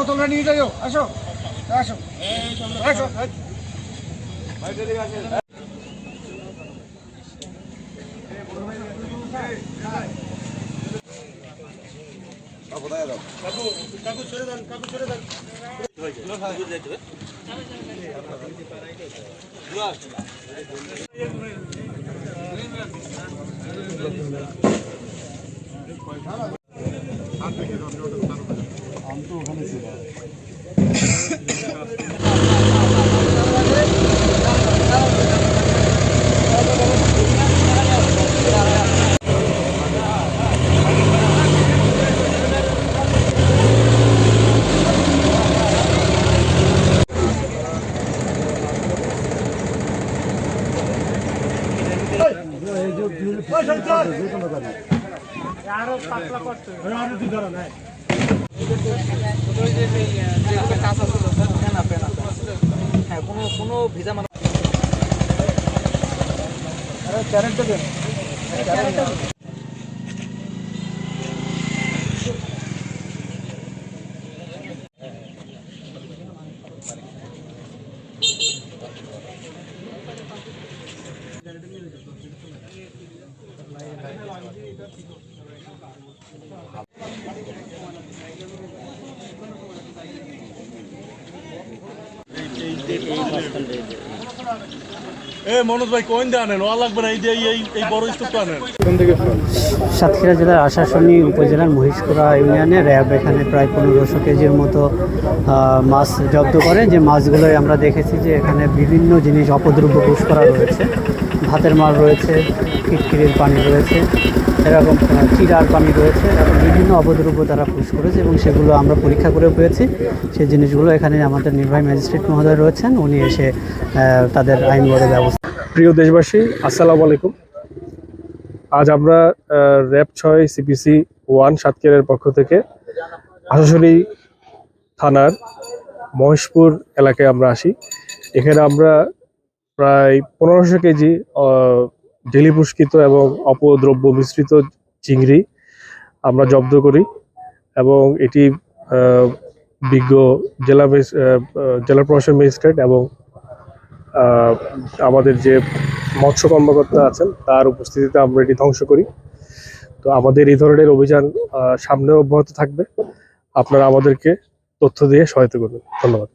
তোমরা নিয়ে যাও, আসো আসো আসো। কাকু ছেড়ে দেন, কাকু ছেড়ে দেন। আমি তো ওখানে ছিলাম। কোনো ভিজা মানে মনোজ ভাই কোন আনেন ও লাগবে না, এই বড় স্তূপটা আনেন। সাতক্ষীরা জেলার আশাশুনি উপজেলার মহিষকুড়া ইউনিয়নে র্যাব এখানে প্রায় 1500 কেজির মতো মাছ জব্দ করে। যে মাছগুলোই আমরা দেখেছি যে এখানে বিভিন্ন জিনিস অপদ্রব্য পুশ করা রয়েছে। ভাতের মাছ রয়েছে, ফিটকিরির পানি রয়েছে, এরকম চিরার পানি রয়েছে, এরকম বিভিন্ন অপদ্রব্য তারা পুশ করেছে এবং সেগুলো আমরা পরীক্ষা করে পেয়েছি। সেই জিনিসগুলো এখানে আমাদের নির্বাহী ম্যাজিস্ট্রেট মহোদয় রয়েছেন, উনি এসে তাদের আইনগত ব্যবস্থা। প্রিয় দেশবাসী, আসসালামু আলাইকুম। আজ আমরা র্যাব 6 CPC 1 সাতক্ষীরার পক্ষ থেকে আশাশুনি থানার মহেশপুর এলাকায় আমরা আসি। এখানে আমরা প্রায় 1500 কেজি ডেলি পুষ্কৃত এবং অপদ্রব্য মিশ্রিত চিংড়ি আমরা জব্দ করি এবং এটি বিজ্ঞ জেলা প্রশাসন ম্যাজিস্ট্রেট এবং আমাদের যে মৎস্য কর্মকর্তা আছেন তার উপস্থিতিতে আমরা এটি ধ্বংস করি। তো আমাদের এই ধরনের অভিযান সামনেও অব্যাহত থাকবে। আপনারা আমাদেরকে তথ্য দিয়ে সহায়তা করবেন। ধন্যবাদ।